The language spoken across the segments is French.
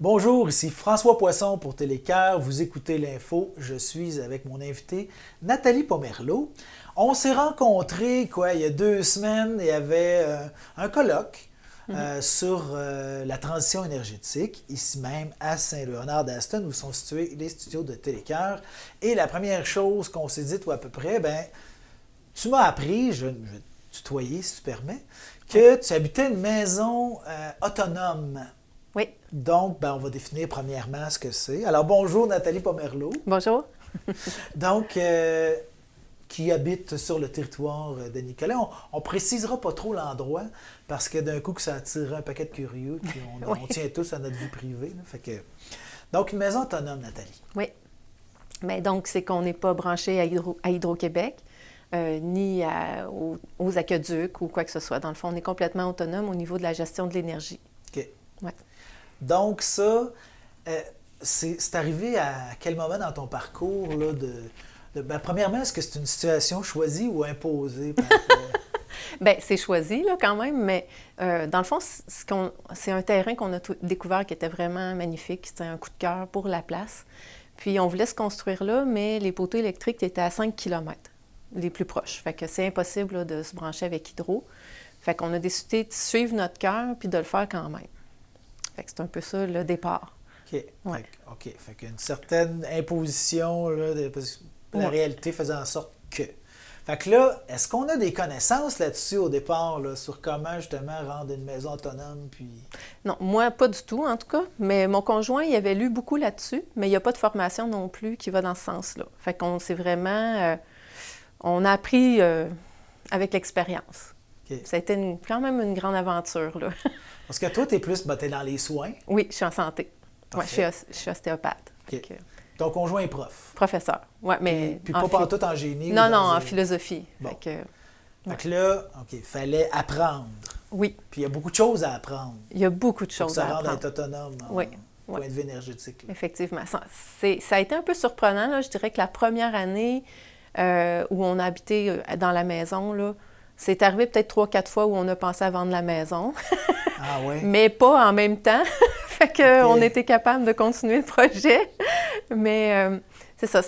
Bonjour, ici François Poisson pour Télécœur. Vous écoutez l'info. Je suis avec mon invité Nathalie Pomerleau. On s'est rencontrés il y a 2 semaines. Il y avait un colloque sur la transition énergétique, ici même à Saint-Léonard-d'Aston, où sont situés les studios de Télécœur. Et la première chose qu'on s'est dit, ou à peu près, tu m'as appris, je vais te tutoyer si tu permets, que tu habitais une maison autonome. Oui. Donc, on va définir premièrement ce que c'est. Alors, bonjour Nathalie Pomerleau. Bonjour. Donc, qui habite sur le territoire de Nicolet. On ne précisera pas trop l'endroit parce que d'un coup, que ça attire un paquet de curieux, puis on tient tous à notre vie privée. Là. Fait que, donc, une maison autonome, Nathalie. Oui. Mais donc, c'est qu'on n'est pas branché à Hydro-Québec, ni aux aqueducs ou quoi que ce soit. Dans le fond, on est complètement autonome au niveau de la gestion de l'énergie. OK. Ouais. Donc, ça, c'est arrivé à quel moment dans ton parcours? Là, premièrement, est-ce que c'est une situation choisie ou imposée? Bien, c'est choisi, là, quand même, mais dans le fond, c'est un terrain qu'on a découvert qui était vraiment magnifique. C'était un coup de cœur pour la place. Puis, on voulait se construire là, mais les poteaux électriques étaient à 5 km, les plus proches. Fait que c'est impossible là, de se brancher avec Hydro. Fait qu'on a décidé de suivre notre cœur puis de le faire quand même. Fait que c'est un peu ça, le départ. OK. Ouais. OK. Fait qu'une certaine imposition, là, parce que la réalité faisait en sorte que. Fait que là, est-ce qu'on a des connaissances là-dessus au départ, là, sur comment justement rendre une maison autonome, puis... Non, moi, pas du tout, en tout cas. Mais mon conjoint, il avait lu beaucoup là-dessus, mais il n'y a pas de formation non plus qui va dans ce sens-là. Fait qu'on s'est vraiment... on a appris avec l'expérience. Okay. Ça a été quand même une grande aventure, là. Parce que toi, t'es plus, t'es dans les soins. Oui, je suis en santé. Oui, je suis ostéopathe. Okay. Ton conjoint est prof. Professeur, oui, mais... Puis pas pantoute en génie? Non, en philosophie. Bon. Fait que là, OK, il fallait apprendre. Oui. Puis il y a beaucoup de choses à apprendre. Il y a beaucoup de choses à apprendre. Pour se rendre à être autonome en point de vue énergétique. Là. Effectivement. Ça a été un peu surprenant, là. Je dirais que la première année où on a habité dans la maison, là, c'est arrivé peut-être 3-4 fois où on a pensé à vendre la maison. Ah oui? Mais pas en même temps. Fait qu'on était capable de continuer le projet. Mais c'est ça,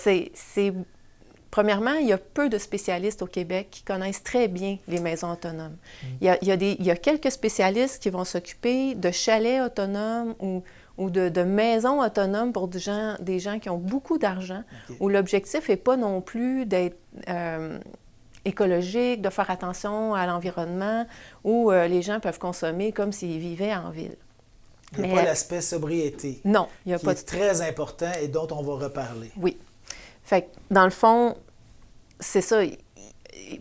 premièrement, il y a peu de spécialistes au Québec qui connaissent très bien les maisons autonomes. Il y a quelques spécialistes qui vont s'occuper de chalets autonomes ou de maisons autonomes pour des gens qui ont beaucoup d'argent, où l'objectif n'est pas non plus d'être écologique, de faire attention à l'environnement, où les gens peuvent consommer comme s'ils vivaient en ville. Il n'y a pas l'aspect sobriété. Non, il n'y a pas. Qui est très important et dont on va reparler. Oui. Fait que, dans le fond, c'est ça.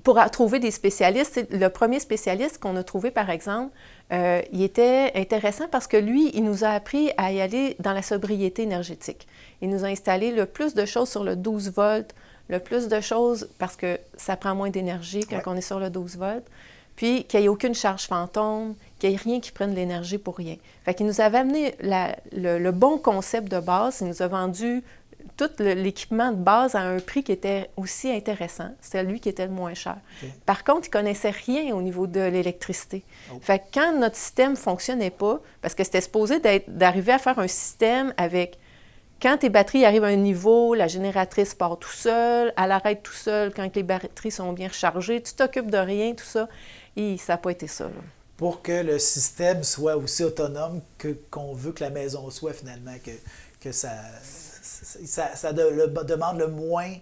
Pour trouver des spécialistes, le premier spécialiste qu'on a trouvé, par exemple, il était intéressant parce que lui, il nous a appris à y aller dans la sobriété énergétique. Il nous a installé le plus de choses sur le 12 volts, le plus de choses parce que ça prend moins d'énergie quand on est sur le 12 volts. Puis qu'il n'y ait aucune charge fantôme, qu'il n'y ait rien qui prenne de l'énergie pour rien. Fait qu'il nous avait amené le bon concept de base. Il nous a vendu tout l'équipement de base à un prix qui était aussi intéressant. C'était lui qui était le moins cher. Okay. Par contre, il ne connaissait rien au niveau de l'électricité. Fait que quand notre système ne fonctionnait pas, parce que c'était supposé d'arriver à faire un système avec... Quand tes batteries arrivent à un niveau, la génératrice part tout seul, elle arrête tout seul quand les batteries sont bien rechargées, tu t'occupes de rien, tout ça. Et ça n'a pas été ça, là. Pour que le système soit aussi autonome qu'on veut que la maison soit, finalement, que ça demande le moins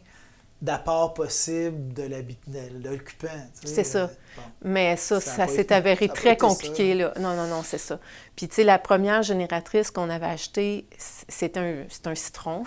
d'apport possible de l'occupant. C'est ça. Bon. Mais ça s'est avéré très compliqué, là. Non, c'est ça. Puis, tu sais, la première génératrice qu'on avait achetée, c'est un citron.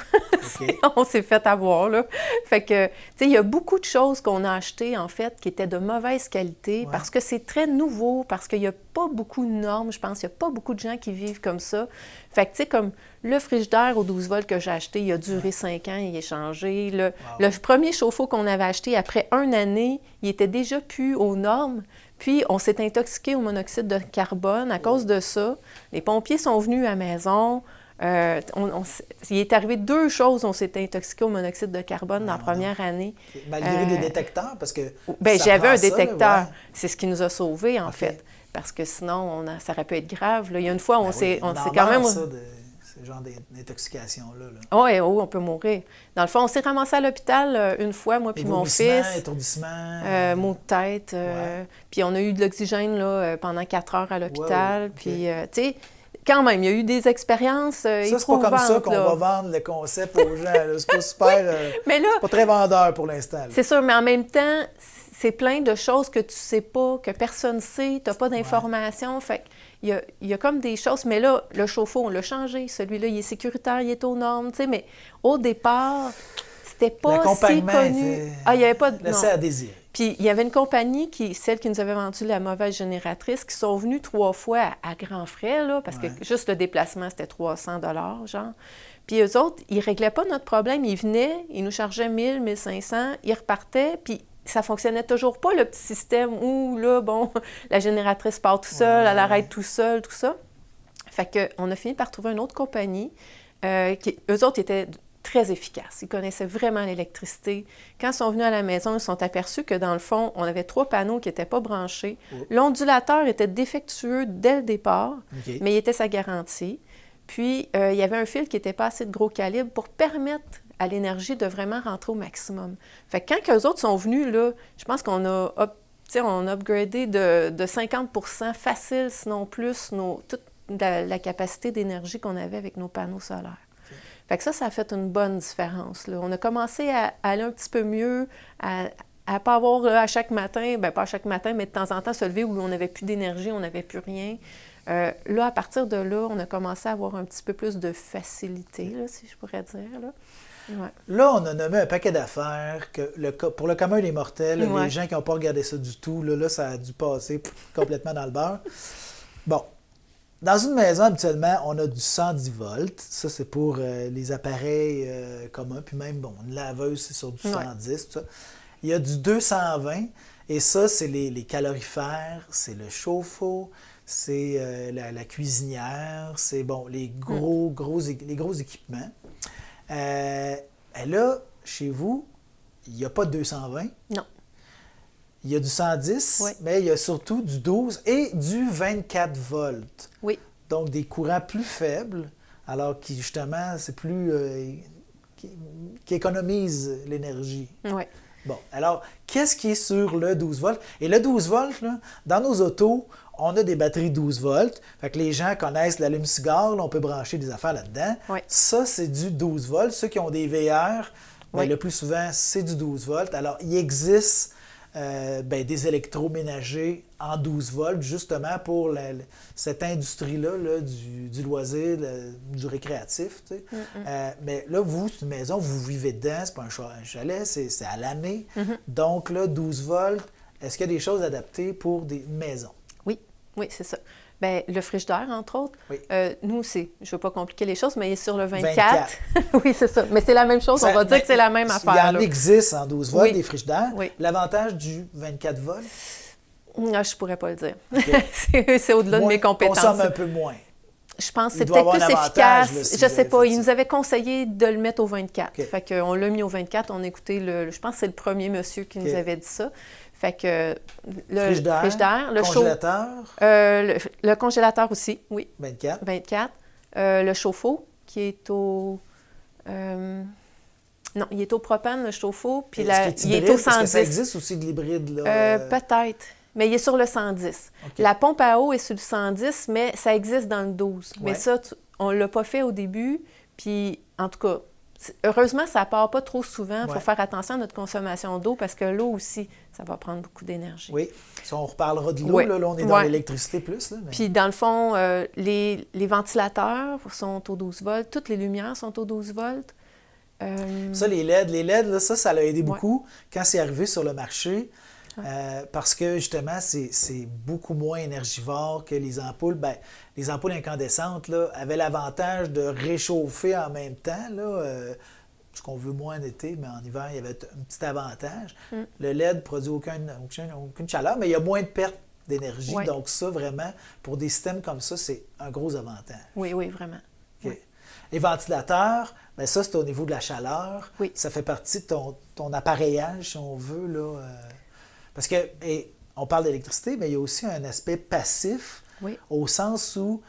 Okay. On s'est fait avoir, là. Fait que, tu sais, il y a beaucoup de choses qu'on a achetées, en fait, qui étaient de mauvaise qualité parce que c'est très nouveau, parce qu'il n'y a pas beaucoup de normes, je pense. Il n'y a pas beaucoup de gens qui vivent comme ça. Fait que, tu sais, comme le frigidaire au 12 volts que j'ai acheté, il a duré 5 ans, il est changé. Le premier chauffe-eau qu'on avait acheté, après 1 année, il était déjà plus aux normes. Puis, on s'est intoxiqué au monoxyde de carbone à cause de ça. Les pompiers sont venus à la maison. Il est arrivé 2 choses, on s'est intoxiqué au monoxyde de carbone dans la première année. Malgré des détecteurs, parce que j'avais un détecteur. Là, c'est ce qui nous a sauvés, en fait. Parce que sinon, ça aurait pu être grave. Là. Il y a une fois, on s'est quand même... genre d'intoxication-là. Là. Oui, on peut mourir. Dans le fond, on s'est ramassé à l'hôpital une fois, moi puis mon fils. Étourdissement. Maux de tête. Puis on a eu de l'oxygène là, pendant 4 heures à l'hôpital. Wow, puis, tu sais, quand même, il y a eu des expériences éprouvantes. C'est pas comme ça qu'on va vendre le concept aux gens. Là. C'est pas super... mais là, c'est pas très vendeur pour l'instant. C'est sûr, mais en même temps, c'est plein de choses que tu sais pas, que personne ne sait, tu n'as pas d'informations. Fait il y a comme des choses, mais là, le chauffe-eau, on l'a changé. Celui-là, il est sécuritaire, il est aux normes, tu sais, mais au départ, c'était pas si connu. Il n'y avait pas de... Laissé à désirer. Puis il y avait une compagnie, celle qui nous avait vendu la mauvaise génératrice, qui sont venus 3 fois à grands frais, là, parce que juste le déplacement, c'était 300 $, genre. Puis eux autres, ils ne réglaient pas notre problème. Ils venaient, ils nous chargeaient 1000, 1500, ils repartaient, puis ça fonctionnait toujours pas, le petit système où, là, bon, la génératrice part tout seul, elle arrête tout seul, tout ça. Fait qu'on a fini par trouver une autre compagnie. Eux autres étaient très efficaces. Ils connaissaient vraiment l'électricité. Quand ils sont venus à la maison, ils se sont aperçus que, dans le fond, on avait 3 panneaux qui n'étaient pas branchés. L'ondulateur était défectueux dès le départ, mais il était sa garantie. Puis, il y avait un fil qui n'était pas assez de gros calibre pour permettre à l'énergie de vraiment rentrer au maximum. Fait que quand eux autres sont venus, là, je pense qu'on a, on a upgradé de 50 % facile, sinon plus, toute la capacité d'énergie qu'on avait avec nos panneaux solaires. Fait que ça a fait une bonne différence. Là. On a commencé à aller un petit peu mieux, à ne pas avoir à chaque matin, bien pas à chaque matin, mais de temps en temps se lever où on n'avait plus d'énergie, on n'avait plus rien. Là, à partir de là, on a commencé à avoir un petit peu plus de facilité, là, si je pourrais dire. Là. Ouais. Là, on a nommé un paquet d'affaires que pour le commun des mortels, les gens qui n'ont pas regardé ça du tout, là, ça a dû passer complètement dans le beurre. Bon. Dans une maison, habituellement, on a du 110 volts. Ça, c'est pour les appareils communs. Puis même, bon, une laveuse, c'est sur du 110. Tout ça. Il y a du 220. Et ça, c'est les calorifères, c'est le chauffe-eau, c'est la cuisinière, c'est bon, les gros équipements. Là, chez vous, il n'y a pas de 220. Non. Il y a du 110, mais il y a surtout du 12 et du 24 volts. Oui. Donc, des courants plus faibles, alors qui, justement, c'est plus... qui économise l'énergie. Oui. Bon, alors, qu'est-ce qui est sur le 12 volts? Et le 12 volts, là, dans nos autos, on a des batteries 12 volts. Fait que les gens connaissent l'allume-cigare, on peut brancher des affaires là-dedans. Oui. Ça, c'est du 12 volts. Ceux qui ont des VR, le plus souvent, c'est du 12 volts. Alors, il existe des électroménagers en 12 volts, justement pour cette industrie-là là, du loisir, du récréatif. Tu sais. Mais là, vous, c'est une maison, vous vivez dedans, c'est pas un chalet, c'est à l'année. Donc là, 12 volts, est-ce qu'il y a des choses adaptées pour des maisons? Oui, c'est ça. Bien, le frigidaire, entre autres, nous, je ne veux pas compliquer les choses, mais il est sur le 24. Oui, c'est ça. Mais c'est la même chose, on va dire que c'est la même affaire. Il y en existe en 12 volts, des frigidaires. L'avantage du 24 volts? Je ne pourrais pas le dire. Okay. c'est au-delà de mes compétences. Consomme un peu moins. Je pense que c'est peut-être plus efficace. Là, si je ne sais pas. Il nous avait conseillé de le mettre au 24. Okay. Fait qu'on l'a mis au 24. On a écouté je pense que c'est le premier monsieur qui nous avait dit ça. Fait que le frigidaire, le congélateur. Le congélateur aussi, oui. 24. 24. Le chauffe-eau qui est au... non, il est au propane, le chauffe-eau, puis il est au 110. Est-ce que ça existe aussi de l'hybride, là? Peut-être, mais il est sur le 110. Okay. La pompe à eau est sur le 110, mais ça existe dans le 12. Mais ça, on ne l'a pas fait au début, puis en tout cas... Heureusement, ça ne part pas trop souvent. Il faut faire attention à notre consommation d'eau parce que l'eau aussi, ça va prendre beaucoup d'énergie. Oui. Si on reparlera de l'eau, là, on est dans l'électricité plus. Là, mais... Puis, dans le fond, les ventilateurs sont au 12 volts. Toutes les lumières sont au 12 volts. Ça, les LED, là, ça l'a aidé beaucoup quand c'est arrivé sur le marché. Parce que, justement, c'est beaucoup moins énergivore que les ampoules. Bien, les ampoules incandescentes là, avaient l'avantage de réchauffer en même temps, là, ce qu'on veut moins en été, mais en hiver, il y avait un petit avantage. Le LED ne produit aucune chaleur, mais il y a moins de perte d'énergie. Donc ça, vraiment, pour des systèmes comme ça, c'est un gros avantage. Oui, vraiment. Okay. Oui. Les ventilateurs, bien, ça, c'est au niveau de la chaleur. Oui. Ça fait partie de ton appareillage, si on veut, là... Parce que, on parle d'électricité, mais il y a aussi un aspect passif, au sens où,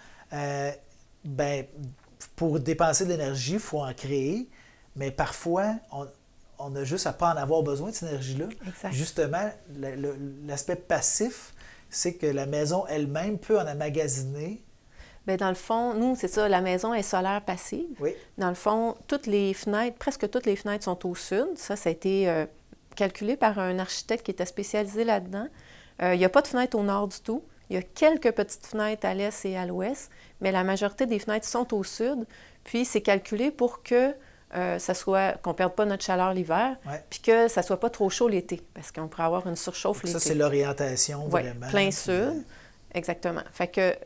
pour dépenser de l'énergie, il faut en créer, mais parfois, on n'a juste à pas en avoir besoin de cette énergie-là. Exact. Justement, l'aspect passif, c'est que la maison elle-même peut en emmagasiner. Bien, dans le fond, nous, c'est ça, la maison est solaire passive. Oui. Dans le fond, presque toutes les fenêtres sont au sud. Ça a été calculé par un architecte qui était spécialisé là-dedans. Il n'y a pas de fenêtre au nord du tout. Il y a quelques petites fenêtres à l'est et à l'ouest, mais la majorité des fenêtres sont au sud. Puis, c'est calculé pour que qu'on ne perde pas notre chaleur l'hiver, puis que ça ne soit pas trop chaud l'été, parce qu'on pourrait avoir une surchauffe l'été. Ça, c'est l'orientation, vraiment. Oui, plein sud, exactement. Fait que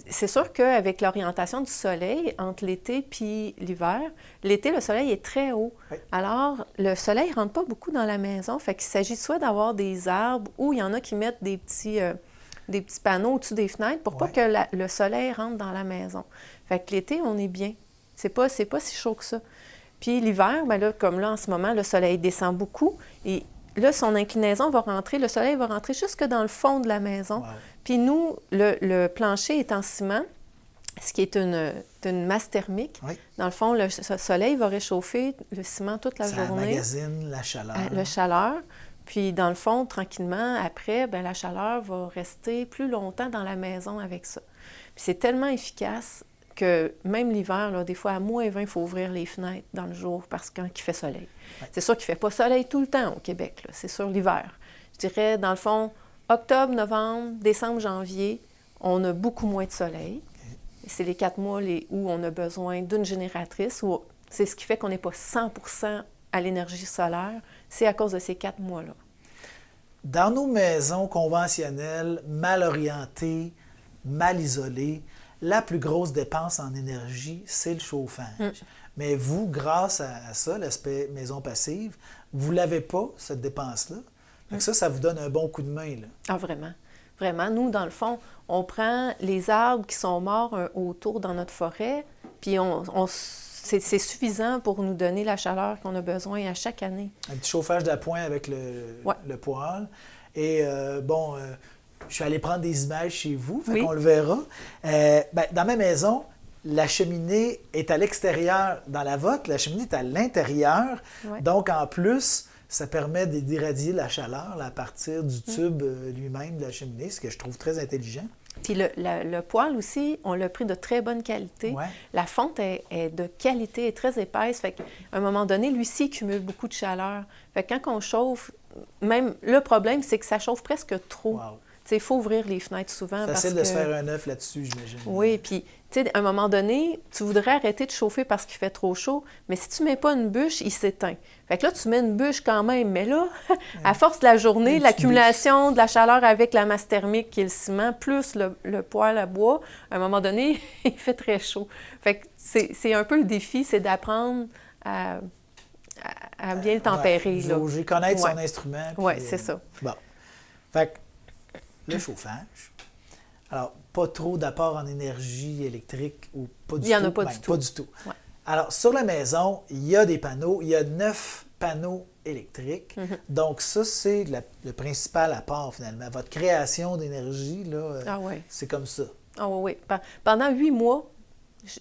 c'est sûr qu'avec l'orientation du soleil entre l'été puis l'hiver, l'été, le soleil est très haut. Oui. Alors, le soleil ne rentre pas beaucoup dans la maison. Fait qu'il s'agit soit d'avoir des arbres ou il y en a qui mettent des petits panneaux au-dessus des fenêtres pour pas que le soleil rentre dans la maison. Fait que l'été, on est bien. C'est pas si chaud que ça. Puis l'hiver, bien là, comme là, en ce moment, le soleil descend beaucoup et là, son inclinaison va rentrer, le soleil va rentrer jusque dans le fond de la maison. Wow. Puis nous, le plancher est en ciment, ce qui est une masse thermique. Oui. Dans le fond, le soleil va réchauffer le ciment toute la journée. Ça emmagasine la chaleur. La chaleur. Puis dans le fond, tranquillement, après, bien, la chaleur va rester plus longtemps dans la maison avec ça. Puis c'est tellement efficace que même l'hiver, là, des fois, à -20, il faut ouvrir les fenêtres dans le jour parce qu'il fait soleil. Ouais. C'est sûr qu'il ne fait pas soleil tout le temps au Québec, là. C'est sûr l'hiver. Je dirais, dans le fond, octobre, novembre, décembre, janvier, on a beaucoup moins de soleil. Okay. C'est les 4 mois où on a besoin d'une génératrice. C'est ce qui fait qu'on n'est pas 100% à l'énergie solaire. C'est à cause de ces 4 mois-là. Dans nos maisons conventionnelles, mal orientées, mal isolées, la plus grosse dépense en énergie, c'est le chauffage. Mais vous, grâce à ça, l'aspect maison passive, vous ne l'avez pas, cette dépense-là. Ça vous donne un bon coup de main. Là. Ah, vraiment. Vraiment. Nous, dans le fond, on prend les arbres qui sont morts autour dans notre forêt, puis c'est suffisant pour nous donner la chaleur qu'on a besoin à chaque année. Un petit chauffage d'appoint avec le poêle. Et je suis allé prendre des images chez vous, fait qu'on le verra. Dans ma maison, la cheminée est à l'extérieur. Dans la vôtre, la cheminée est à l'intérieur. Ouais. Donc, en plus, ça permet d'irradier la chaleur là, à partir du tube lui-même de la cheminée, ce que je trouve très intelligent. Puis le poêle aussi, on l'a pris de très bonne qualité. Ouais. La fonte est de qualité, est très épaisse. Fait qu'à un moment donné, lui-ci cumule beaucoup de chaleur. Fait que quand on chauffe, même le problème, c'est que ça chauffe presque trop. Wow. Il faut ouvrir les fenêtres souvent. C'est facile de se faire un œuf là-dessus, j'imagine. Oui, puis à un moment donné, tu voudrais arrêter de chauffer parce qu'il fait trop chaud, mais si tu ne mets pas une bûche, il s'éteint. Fait que là, tu mets une bûche quand même, mais là, à force de la journée, l'accumulation de la chaleur avec la masse thermique qui est le ciment, plus le poêle à bois, à un moment donné, il fait très chaud. Fait que c'est un peu le défi, c'est d'apprendre à bien le tempérer. Jauger, connaître son instrument. Oui, c'est ça. Bon. Fait que le chauffage. Alors, pas trop d'apport en énergie électrique ou pas du tout? Il n'y en a pas du tout. Pas du tout. Ouais. Alors, sur la maison, il y a des panneaux. Il y a 9 panneaux électriques. Mm-hmm. Donc, ça, c'est le principal apport, finalement. Votre création d'énergie, là, c'est comme ça. Ah oui, oui. Pendant 8 mois,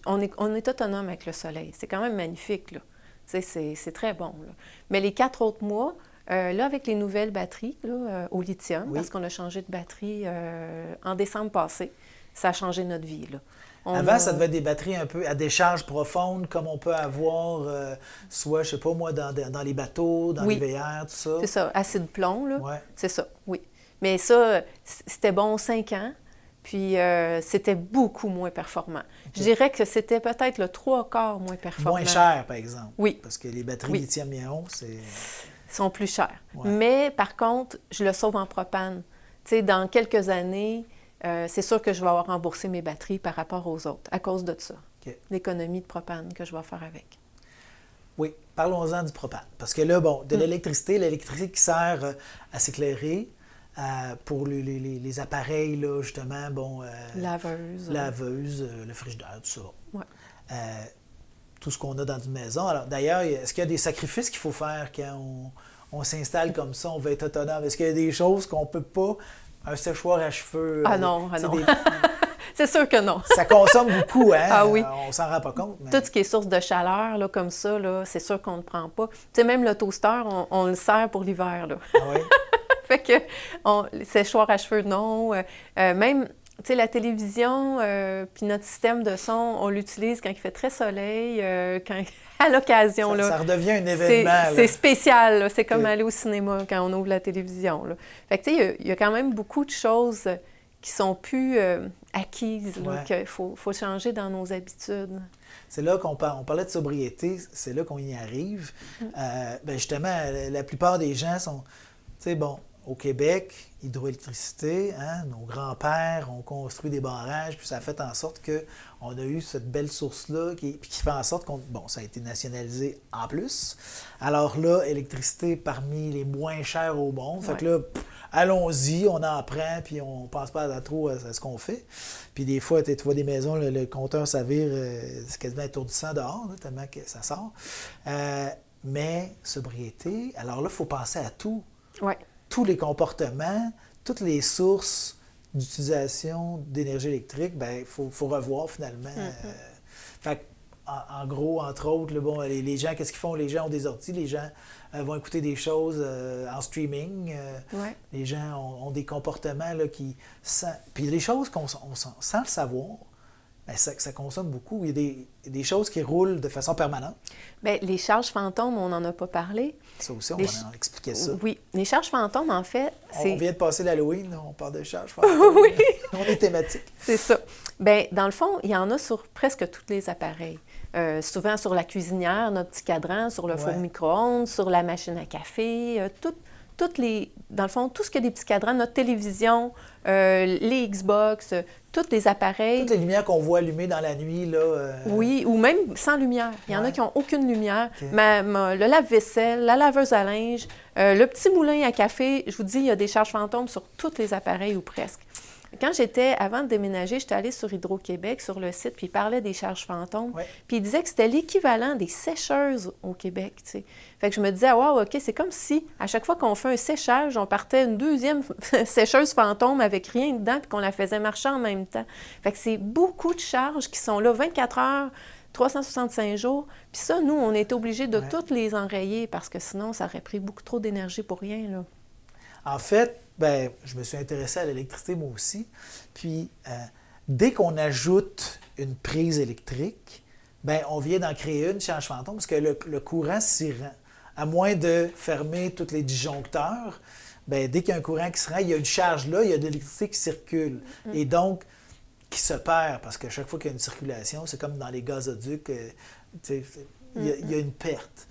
on est autonome avec le soleil. C'est quand même magnifique, là. C'est très bon, là. Mais les 4 autres mois, là, avec les nouvelles batteries là, au lithium, parce qu'on a changé de batterie en décembre passé, ça a changé notre vie. Là. Avant, ça devait être des batteries un peu à décharge profonde, comme on peut avoir, soit, je sais pas moi, dans les bateaux, dans les VR, tout ça. C'est ça, acide plomb, là. Ouais. C'est ça, oui. Mais ça, c'était bon 5 ans, puis c'était beaucoup moins performant. Okay. Je dirais que c'était peut-être le 3/4 moins performant. Moins cher, par exemple. Oui. Parce que les batteries lithium-ion, c'est... sont plus chers. Ouais. Mais par contre, je le sauve en propane. Tu sais, dans quelques années, c'est sûr que je vais avoir remboursé mes batteries par rapport aux autres, à cause de ça. Okay. L'économie de propane que je vais faire avec. Oui, parlons-en du propane. Parce que là, bon, l'électricité qui sert à s'éclairer pour les appareils, là, justement, bon... Laveuse, le frigidaire, tout ça. Ouais. Tout ce qu'on a dans une maison. Alors, d'ailleurs, est-ce qu'il y a des sacrifices qu'il faut faire quand on s'installe comme ça, on veut être autonome? Est-ce qu'il y a des choses qu'on ne peut pas, un séchoir à cheveux? Ah non, ah non. C'est sûr que non. Ça consomme beaucoup, hein? Ah oui. On s'en rend pas compte. Mais... Tout ce qui est source de chaleur, là, comme ça, là, c'est sûr qu'on ne prend pas. Tu sais, même le toaster, on le sert pour l'hiver, là. Ah oui? Fait que le séchoir à cheveux, non. Même, tu sais, la télévision, puis notre système de son, on l'utilise quand il fait très soleil, à l'occasion, là. Ça redevient un événement, là. C'est spécial, là. C'est comme aller au cinéma quand on ouvre la télévision, là. Fait que, tu sais, il y a quand même beaucoup de choses qui sont plus acquises, là, qu'il faut changer dans nos habitudes. C'est là on parlait de sobriété, c'est là qu'on y arrive. Ben justement, la plupart des gens sont, tu sais, bon, au Québec, hydroélectricité, hein, nos grands-pères ont construit des barrages, puis ça a fait en sorte qu'on a eu cette belle source-là qui fait en sorte ça a été nationalisé en plus. Alors là, électricité parmi les moins chères au monde. Fait que là, allons-y, on en prend, puis on pense pas trop à ce qu'on fait. Puis des fois, tu vois des maisons, le compteur s'avire, c'est quasiment étourdissant dehors, là, tellement que ça sort. Mais sobriété, alors là, il faut penser à tout. Ouais. Tous les comportements, toutes les sources d'utilisation d'énergie électrique, ben faut revoir finalement. Fait en gros, entre autres, là, bon, les gens, qu'est-ce qu'ils font? Les gens ont des ordi, les gens vont écouter des choses en streaming. Les gens ont des comportements là, qui... Puis il y a des choses sans le savoir, ben, ça consomme beaucoup. Il y a des choses qui roulent de façon permanente. Bien, les charges fantômes, on n'en a pas parlé. Ça aussi, on va en expliquer ça. Oui, les charges fantômes, en fait, On vient de passer l'Halloween, on parle de charges fantômes. Oui! On est thématique. C'est ça. Bien, dans le fond, il y en a sur presque tous les appareils. Souvent sur la cuisinière, notre petit cadran, sur le four micro-ondes, sur la machine à café, dans le fond, tout ce qui a des petits cadrans, notre télévision, les Xbox, tous les appareils. Toutes les lumières qu'on voit allumées dans la nuit, là. Oui, ou même sans lumière. Il y en a qui n'ont aucune lumière. Le lave-vaisselle, la laveuse à linge, le petit moulin à café, je vous dis, il y a des charges fantômes sur tous les appareils ou presque. Quand avant de déménager, j'étais allée sur Hydro-Québec, sur le site, puis ils parlaient des charges fantômes. Puis ils disaient que c'était l'équivalent des sécheuses au Québec, tu sais. Fait que je me disais, wow, OK, c'est comme si, à chaque fois qu'on fait un séchage, on partait une deuxième sécheuse fantôme avec rien dedans, puis qu'on la faisait marcher en même temps. Fait que c'est beaucoup de charges qui sont là 24 heures, 365 jours. Puis ça, nous, on était obligés de toutes les enrayer, parce que sinon, ça aurait pris beaucoup trop d'énergie pour rien, là. En fait, ben, je me suis intéressé à l'électricité moi aussi. Puis, dès qu'on ajoute une prise électrique, ben, on vient d'en créer une charge fantôme parce que le courant s'y rend. À moins de fermer tous les disjoncteurs, ben, dès qu'il y a un courant qui se rend, il y a une charge là, il y a de l'électricité qui circule. Et donc, qui se perd parce que chaque fois qu'il y a une circulation, c'est comme dans les gazoducs, il y a une perte.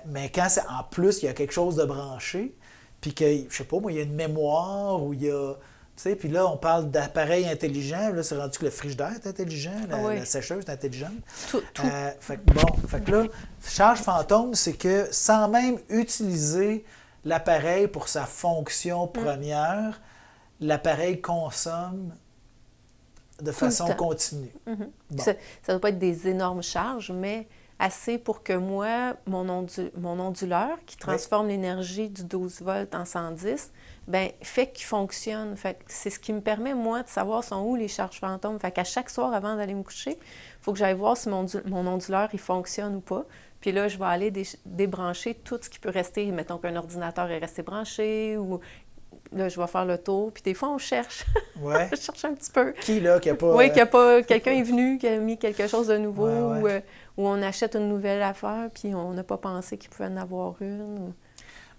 Mais quand en plus, il y a quelque chose de branché, puis que, je sais pas, moi, il y a une mémoire ou il y a... Tu sais, puis là, on parle d'appareils intelligents. Là, c'est rendu que le frigidaire est intelligent, la sécheuse est intelligente. Tout. Fait que là, charge fantôme, c'est que sans même utiliser l'appareil pour sa fonction première, l'appareil consomme de façon continue. Bon. Ça ne doit pas être des énormes charges, mais assez pour que moi, mon onduleur, qui transforme l'énergie du 12 volts en 110, bien, fait qu'il fonctionne. Fait que c'est ce qui me permet, moi, de savoir sont où les charges fantômes. Fait qu'à chaque soir, avant d'aller me coucher, il faut que j'aille voir si mon onduleur, il fonctionne ou pas. Puis là, je vais aller débrancher tout ce qui peut rester. Mettons qu'un ordinateur est resté branché ou... Là, je vais faire le tour. Puis des fois, on cherche. Je cherche un petit peu. Qui, là, qui n'a pas... Oui, qui n'a pas... Quelqu'un est venu, qui a mis quelque chose de nouveau, ou on achète une nouvelle affaire, puis on n'a pas pensé qu'il pouvait en avoir une.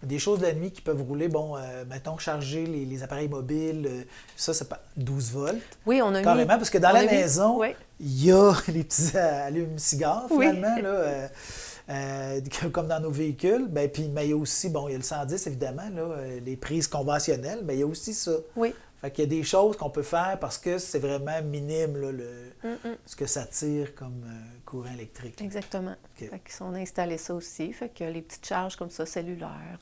Des choses de la nuit qui peuvent rouler, mettons, charger les appareils mobiles, ça, c'est pas 12 volts. Oui, on a carrément, parce que dans la maison, il y a les petits allumes-cigares, finalement, là, comme dans nos véhicules. Ben, puis, mais il y a aussi, il y a le 110, évidemment, là, les prises conventionnelles, mais il y a aussi ça. Oui. Fait qu'il y a des choses qu'on peut faire parce que c'est vraiment minime, là, ce que ça tire comme courant électrique. Exactement. Okay. Fait qu'on a installé ça aussi. Fait que les petites charges comme ça, cellulaires.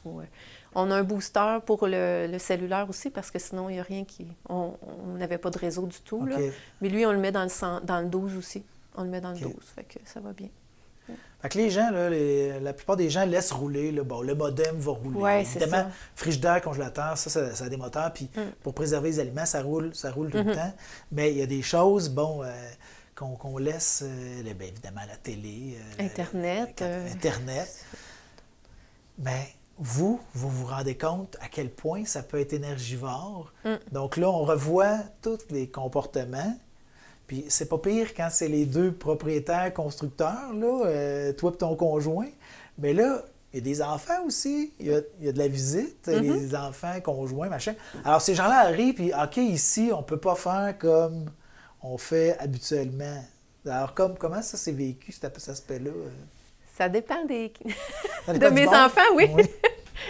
On a un booster pour le cellulaire aussi parce que sinon, il n'y a rien qui... On n'avait pas de réseau du tout. Là. Mais lui, on le met dans le 12 aussi. On le met dans le 12. Fait que ça va bien. Fait que les gens, là, la plupart des gens laissent rouler. Là, bon, le modem va rouler. Ouais, c'est Évidemment, ça. frigidaire, congélateur, ça a des moteurs. Puis pour préserver les aliments, ça roule tout le temps. Mais il y a des choses, bon, qu'on laisse, bien évidemment, la télé. Internet. Internet. Mais vous vous rendez compte à quel point ça peut être énergivore. Donc là, on revoit tous les comportements. Puis c'est pas pire quand c'est les deux propriétaires constructeurs, là, toi et ton conjoint. Mais là, il y a des enfants aussi, il y a de la visite, les enfants, conjoints, machin. Alors ces gens-là arrivent, puis OK, ici, on peut pas faire comme on fait habituellement. Alors comment ça s'est vécu, cet aspect-là? Ça dépend Ça de dépend du mes monde? enfants, oui. Oui.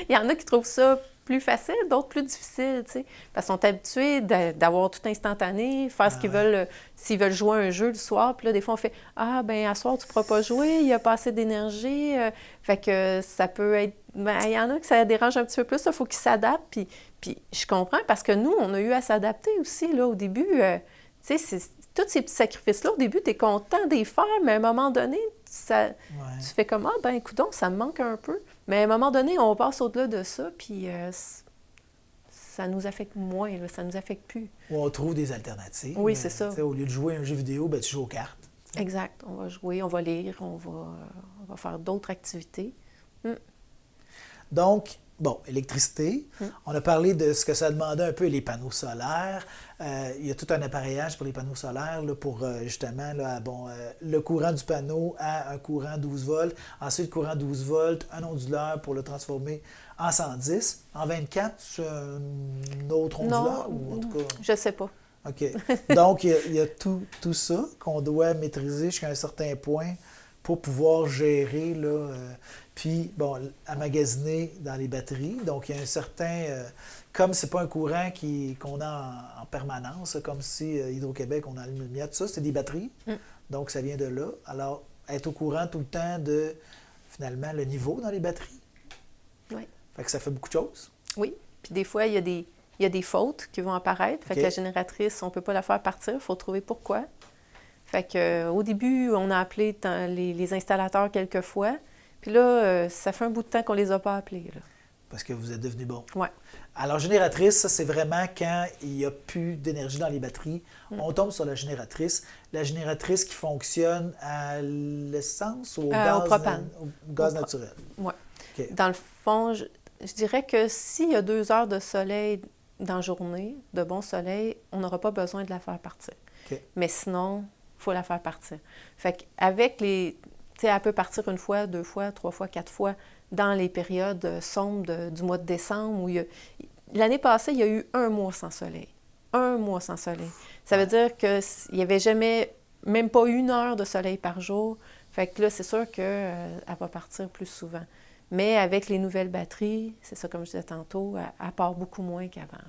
Il y en a qui trouvent ça plus facile, d'autres plus difficile, tu sais. Parce qu'ils sont habitués d'avoir tout instantané, faire ce qu'ils veulent. S'ils veulent jouer à un jeu le soir, puis là, des fois, on fait « Ah, ben à soir, tu ne pourras pas jouer, il n'y a pas assez d'énergie. Fait que ça peut être... Ben, il y en a que ça dérange un petit peu plus, il faut qu'ils s'adaptent. Puis je comprends, parce que nous, on a eu à s'adapter aussi, là, au début. Tu sais, tous ces petits sacrifices-là, au début, tu es content de les faire, mais à un moment donné, tu fais comme « Ah, ben écoute, ça me manque un peu. » Mais à un moment donné, on passe au-delà de ça, puis ça nous affecte moins, là, ça nous affecte plus. Ou on trouve des alternatives. Oui, c'est ça. Au lieu de jouer à un jeu vidéo, ben, tu joues aux cartes. Exact. On va jouer, on va lire, on va faire d'autres activités. Donc, bon, électricité. On a parlé de ce que ça demandait un peu les panneaux solaires. Il y a tout un appareillage pour les panneaux solaires là, pour justement là, le courant du panneau à un courant 12 volts. Ensuite, courant 12 volts, un onduleur pour le transformer en 110. En 24, c'est un autre onduleur? Ou en tout cas... je sais pas. OK. Donc, il y a tout ça qu'on doit maîtriser jusqu'à un certain point pour pouvoir gérer, là, puis, bon, emmagasiner dans les batteries. Donc, il y a un certain... comme c'est pas un courant qu'on a en permanence, comme si Hydro-Québec, on allume une lumière, tout ça, c'est des batteries. Donc, ça vient de là. Alors, être au courant tout le temps de, finalement, le niveau dans les batteries. Oui. Fait que ça fait beaucoup de choses. Oui. Puis des fois, il y a des fautes qui vont apparaître. Fait que la génératrice, on ne peut pas la faire partir. Il faut trouver pourquoi. Fait que, au début, on a appelé les installateurs quelques fois. Puis là, ça fait un bout de temps qu'on les a pas appelés. Là. Parce que vous êtes devenu bon. Oui. Alors, génératrice, ça, c'est vraiment quand il n'y a plus d'énergie dans les batteries. On tombe sur la génératrice. La génératrice qui fonctionne à l'essence ou au gaz, au propane. Au gaz naturel. Oui. Okay. Dans le fond, je dirais que s'il y a 2 heures de soleil dans la journée, de bon soleil, on n'aura pas besoin de la faire partir. Okay. Mais sinon, il faut la faire partir. Fait qu'avec les... Tu sais, elle peut partir 1 fois, 2 fois, 3 fois, 4 fois dans les périodes sombres du mois de décembre. L'année passée, il y a eu 1 mois sans soleil. 1 mois sans soleil. Ça veut dire qu'il n'y avait jamais, même pas 1 heure de soleil par jour. Fait que là, c'est sûr qu'elle va partir plus souvent. Mais avec les nouvelles batteries, c'est ça, comme je disais tantôt, elle part beaucoup moins qu'avant. Là.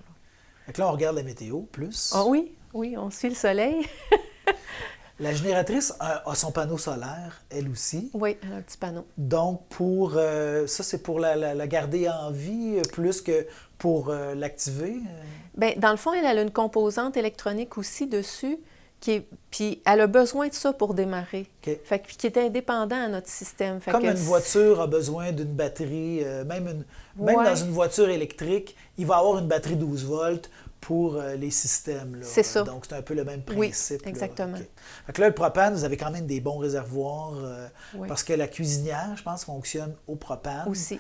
Fait que là, on regarde la météo plus. Ah oui, on suit le soleil. La génératrice a son panneau solaire, elle aussi. Oui, elle a un petit panneau. Donc, ça, c'est pour la garder en vie plus que pour l'activer? Bien, dans le fond, elle a une composante électronique aussi dessus, puis elle a besoin de ça pour démarrer. Okay. Fait que, qui est indépendant à notre système. Fait comme que une voiture a besoin d'une batterie, même dans une voiture électrique, il va y avoir une batterie 12 volts pour les systèmes. Là. C'est ça. Donc, c'est un peu le même principe. Oui, exactement. Là. Okay. Fait que là, le propane, vous avez quand même des bons réservoirs parce que la cuisinière, je pense, fonctionne au propane. Aussi.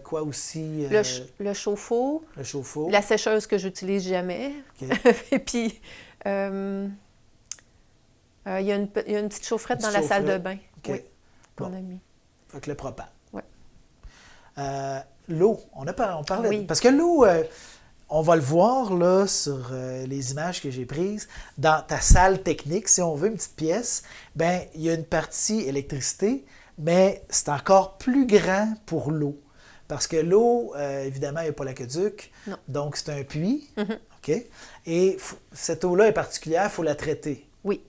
Quoi aussi? Le chauffe-eau. Le chauffe-eau. La sécheuse que j'utilise jamais. Okay. Et puis, il y a une petite chaufferette dans la salle de bain. Okay. Oui, qu'on a mis. Fait que le propane. Oui. L'eau, on parlait... Oui. Parce que l'eau... on va le voir là, sur les images que j'ai prises. Dans ta salle technique, si on veut, une petite pièce, ben il y a une partie électricité, mais c'est encore plus grand pour l'eau. Parce que l'eau, évidemment, il n'y a pas l'aqueduc. Non. Donc, c'est un puits. Mm-hmm. OK? Et cette eau-là est particulière, il faut la traiter. Oui.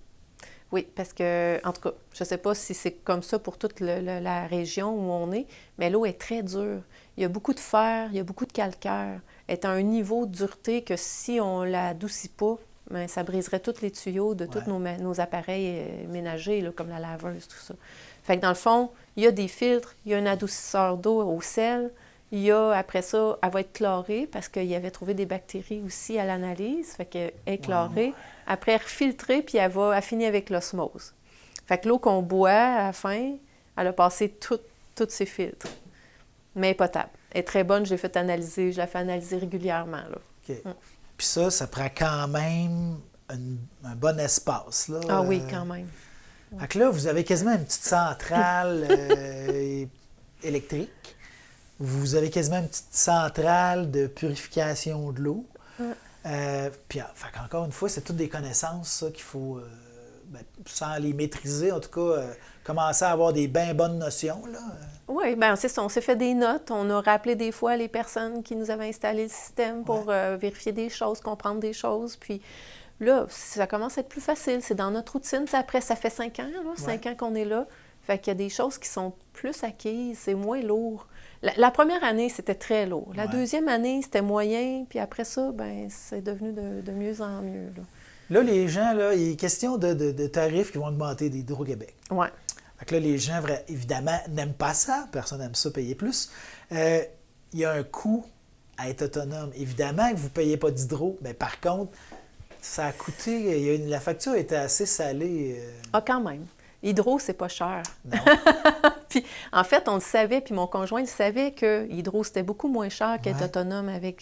Oui, parce que, en tout cas, je ne sais pas si c'est comme ça pour toute la région où on est, mais l'eau est très dure. Il y a beaucoup de fer, il y a beaucoup de calcaire. Elle est à un niveau de dureté que si on ne l'adoucit pas, ben, ça briserait tous les tuyaux de tous nos appareils ménagers, là, comme la laveuse, tout ça. Fait que dans le fond, il y a des filtres, il y a un adoucisseur d'eau au sel, il y a, après ça, elle va être chlorée parce qu'il avait trouvé des bactéries aussi à l'analyse, fait qu'elle est chlorée. Après, elle refiltrée, puis elle finit avec l'osmose. Fait que l'eau qu'on boit à la fin, elle a passé tous ses filtres. Mais elle est potable. Elle est très bonne, je l'ai fait analyser, je la fais analyser régulièrement, là. OK. Puis ça prend quand même un bon espace, là. Ah oui, quand même. Fait que là, vous avez quasiment une petite centrale électrique. Vous avez quasiment une petite centrale de purification de l'eau. Puis, encore une fois, c'est toutes des connaissances ça, qu'il faut, sans les maîtriser, en tout cas, commencer à avoir des bien bonnes notions. Là. Oui, bien c'est ça. On s'est fait des notes. On a rappelé des fois les personnes qui nous avaient installé le système pour vérifier des choses, comprendre des choses. Puis là, ça commence à être plus facile. C'est dans notre routine. Après, ça fait 5 ans, là, 5 ans qu'on est là. Fait qu'il y a des choses qui sont plus acquises. C'est moins lourd. La première année, c'était très lourd. La deuxième année, c'était moyen. Puis après ça, ben c'est devenu de mieux en mieux. Là, les gens, là, il est question de tarifs qui vont augmenter d'Hydro-Québec. Oui. Fait que là, les gens, évidemment, n'aiment pas ça. Personne n'aime ça, payer plus. Il y a un coût à être autonome. Évidemment que vous ne payez pas d'hydro, mais par contre, ça a coûté... la facture était assez salée. Ah, quand même. Hydro, c'est pas cher. Non. Puis, en fait, on le savait, puis mon conjoint le savait que Hydro, c'était beaucoup moins cher qu'être autonome avec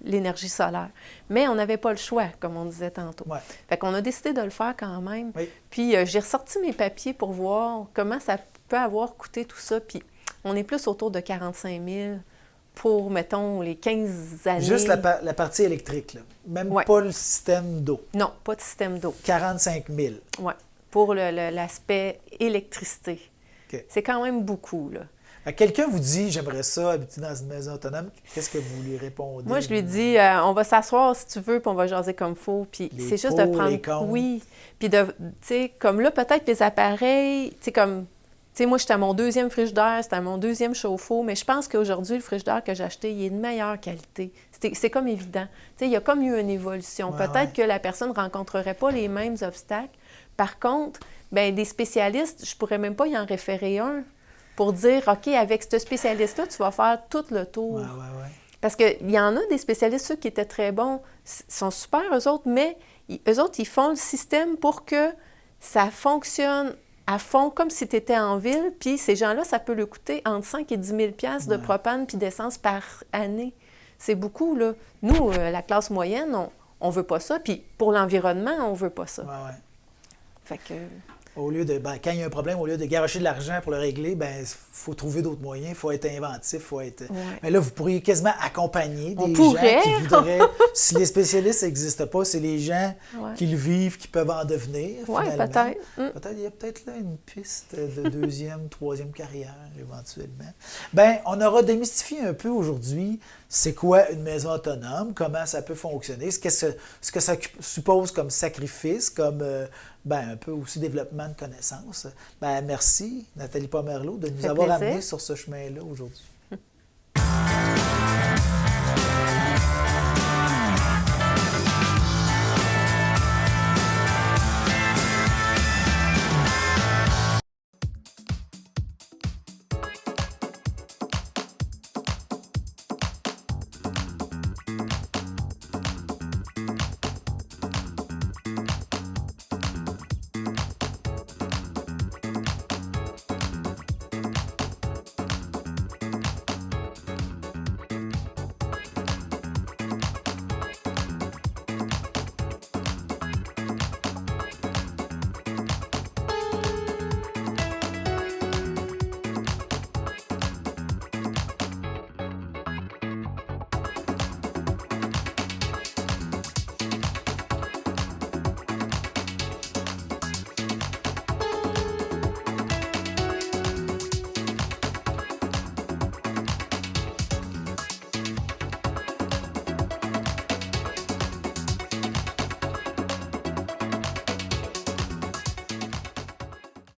l'énergie solaire. Mais on n'avait pas le choix, comme on disait tantôt. Fait qu'on a décidé de le faire quand même. Oui. Puis, j'ai ressorti mes papiers pour voir comment ça peut avoir coûté tout ça. Puis, on est plus autour de 45 000 pour, mettons, les 15 années. Juste la partie électrique, là. Même pas le système d'eau. Non, pas de système d'eau. 45 000. Oui, pour l'aspect électricité. Okay. C'est quand même beaucoup, là. Quelqu'un vous dit « J'aimerais ça, habiter dans une maison autonome », qu'est-ce que vous lui répondez? Moi, je lui dis on va s'asseoir si tu veux, puis on va jaser comme il faut. Puis c'est juste de prendre... les comptes. Oui. Puis, tu sais, comme là, peut-être les appareils, tu sais, comme... Tu sais, moi, j'étais à mon 2e frigidaire, c'était à mon 2e chauffe-eau, mais je pense qu'aujourd'hui, le frigidaire que j'ai acheté, il est de meilleure qualité. C'est comme évident. Tu sais, il y a comme eu une évolution. Peut-être que la personne ne rencontrerait pas les mêmes obstacles. Par contre, bien, des spécialistes, je ne pourrais même pas y en référer un pour dire, OK, avec ce spécialiste-là, tu vas faire tout le tour. Parce qu'il y en a des spécialistes, ceux qui étaient très bons, sont super, eux autres, mais eux autres, ils font le système pour que ça fonctionne à fond, comme si tu étais en ville. Puis ces gens-là, ça peut leur coûter entre 5 et 10 000 $ de propane puis d'essence par année. C'est beaucoup, là. Nous, la classe moyenne, on veut pas ça. Puis pour l'environnement, on veut pas ça. Fait que... Au lieu de, quand il y a un problème, au lieu de garocher de l'argent pour le régler, il faut trouver d'autres moyens, il faut être inventif, faut être... Mais là, vous pourriez quasiment accompagner des gens qui voudraient... Si les spécialistes n'existent pas, c'est les gens qui le vivent, qui peuvent en devenir, finalement. Peut-être. Peut-être, il y a peut-être là une piste de 2e, 3e carrière, éventuellement. Bien, on aura démystifié un peu aujourd'hui c'est quoi une maison autonome, comment ça peut fonctionner, ce que ça suppose comme sacrifice, comme un peu aussi développement de connaissances. Merci, Nathalie Pomerleau, de nous avoir amenés sur ce chemin-là aujourd'hui.